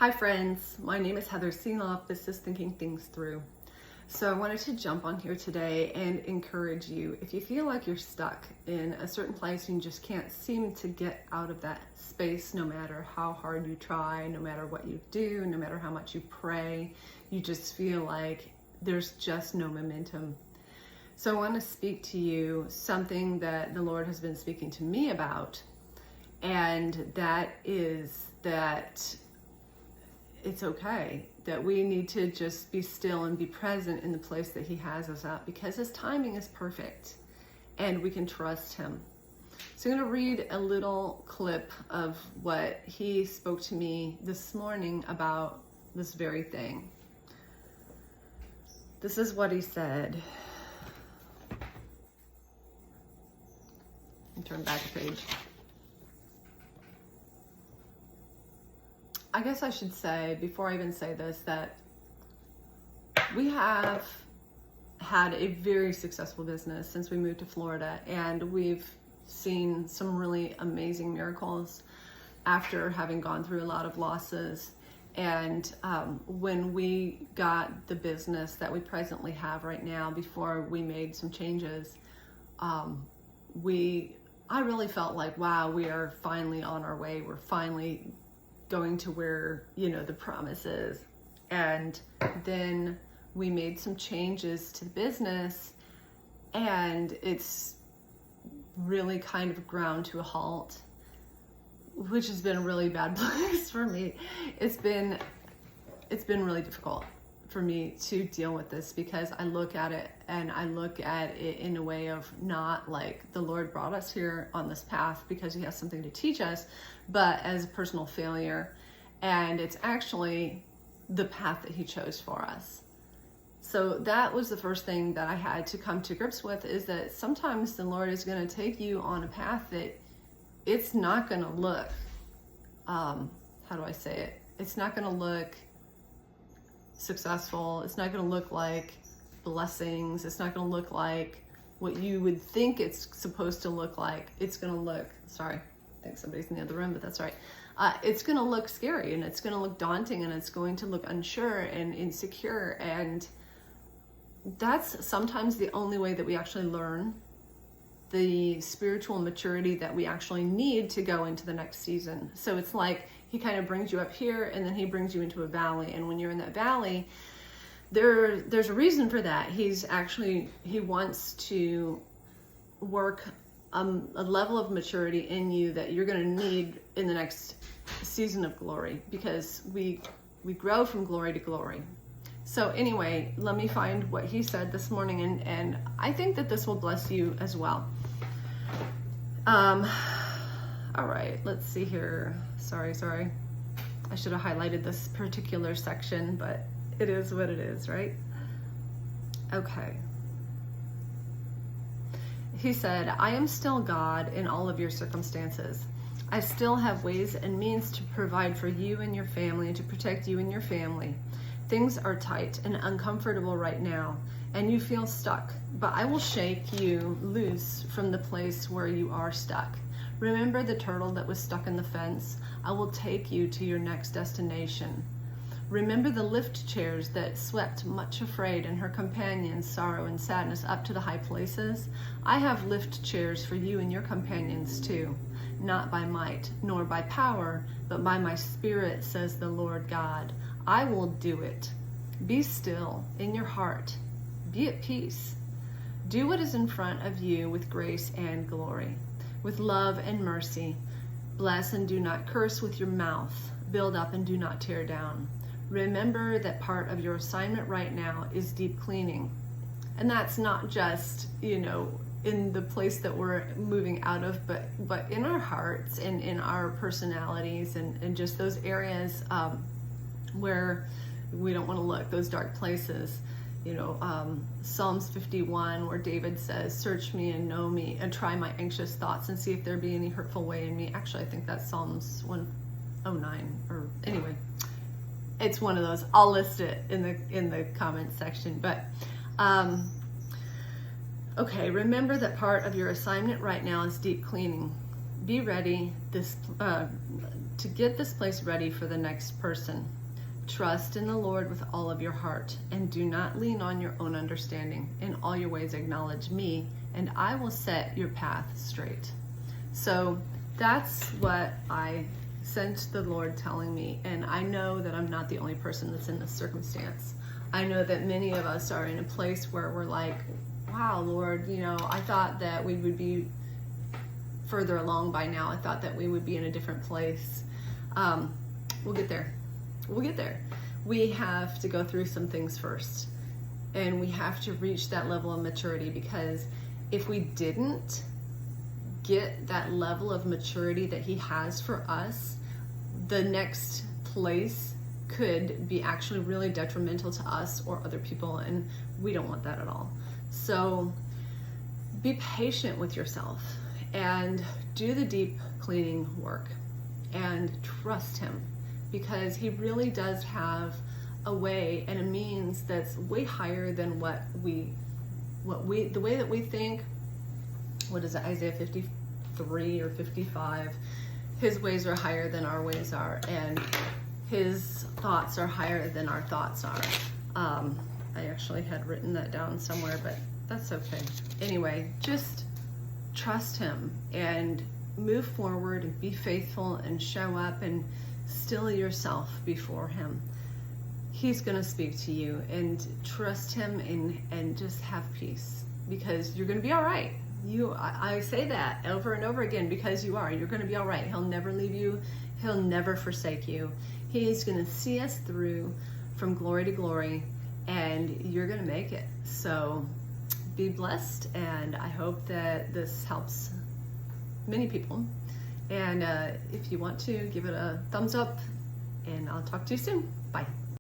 Hi friends, my name is Heather Seeloff. This is Thinking Things Through. So I wanted to jump on here today and encourage you. If you feel like you're stuck in a certain place and you just can't seem to get out of that space, no matter how hard you try, no matter what you do, no matter how much you pray, you just feel like there's just no momentum. So I want to speak to you something that the Lord has been speaking to me about, and that is that it's okay, that we need to just be still and be present in the place that He has us at, because His timing is perfect and we can trust Him. So I'm going to read a little clip of what He spoke to me this morning about this very thing. This is what He said. Turn back a page. I guess I should say, before I even say this, that we have had a very successful business since we moved to Florida, and we've seen some really amazing miracles after having gone through a lot of losses. And when we got the business that we presently have right now, before we made some changes, I really felt like, wow, we are finally on our way. We're finally going to where, the promise is. And then we made some changes to the business, and it's really kind of ground to a halt, which has been a really bad place for me. It's been really difficult for me to deal with this, because I look at it in a way of not like the Lord brought us here on this path because He has something to teach us, but as a personal failure. And it's actually the path that He chose for us. So that was the first thing that I had to come to grips with, is that sometimes the Lord is going to take you on a path that it's not going to look, how do I say it? It's not going to look successful. It's not going to look like blessings. It's not going to look like what you would think it's supposed to look like. It's going to look, sorry, I think somebody's in the other room, but that's right. It's going to look scary, and it's going to look daunting, and it's going to look unsure and insecure. And that's sometimes the only way that we actually learn the spiritual maturity that we actually need to go into the next season. So it's like He kind of brings you up here, and then He brings you into a valley. And when you're in that valley, there's a reason for that. He wants to work a level of maturity in you that you're going to need in the next season of glory, because we grow from glory to glory. So anyway, let me find what He said this morning, and I think that this will bless you as well. All right, let's see here. Sorry. I should have highlighted this particular section, but it is what it is, right? Okay. He said, I am still God in all of your circumstances. I still have ways and means to provide for you and your family, and to protect you and your family. Things are tight and uncomfortable right now, and you feel stuck, but I will shake you loose from the place where you are stuck. Remember the turtle that was stuck in the fence? I will take you to your next destination. Remember the lift chairs that swept Much Afraid and her companions' sorrow and sadness up to the high places? I have lift chairs for you and your companions too, not by might nor by power, but by my Spirit, says the Lord God. I will do it. Be still in your heart. Be at peace. Do what is in front of you with grace and glory, with love and mercy. Bless and do not curse with your mouth. Build up and do not tear down. Remember that part of your assignment right now is deep cleaning. And that's not just, in the place that we're moving out of, but in our hearts and in our personalities, and just those areas where we don't want to look, those dark places. Psalms 51, where David says, search me and know me, and try my anxious thoughts and see if there be any hurtful way in me. Actually, I think that's Psalms 109, or anyway, it's one of those. I'll list it in the comment section. But okay, remember that part of your assignment right now is deep cleaning. Be ready to get this place ready for the next person. Trust in the Lord with all of your heart, and do not lean on your own understanding. In all your ways acknowledge me, and I will set your path straight. So that's what I sent the Lord telling me, and I know that I'm not the only person that's in this circumstance. I know that many of us are in a place where we're like, wow, Lord, I thought that we would be further along by now. I thought that we would be in a different place. We'll get there. We'll get there. We have to go through some things first, and we have to reach that level of maturity, because if we didn't get that level of maturity that he has for us, the next place could be actually really detrimental to us or other people, and we don't want that at all. So be patient with yourself and do the deep cleaning work and trust him, because he really does have a way and a means that's way higher than the way that we think. What is it, Isaiah 53 or 55? His ways are higher than our ways are, and his thoughts are higher than our thoughts are. I actually had written that down somewhere, but that's okay. Anyway, just trust him and move forward and be faithful and show up and still yourself before him. He's going to speak to you, and trust him and just have peace, because you're going to be all right. I say that over and over again, because you're going to be all right. He'll never leave you. He'll never forsake you. He's going to see us through from glory to glory, and you're going to make it. So be blessed, and I hope that this helps many people. And if you want to, give it a thumbs up, and I'll talk to you soon. Bye.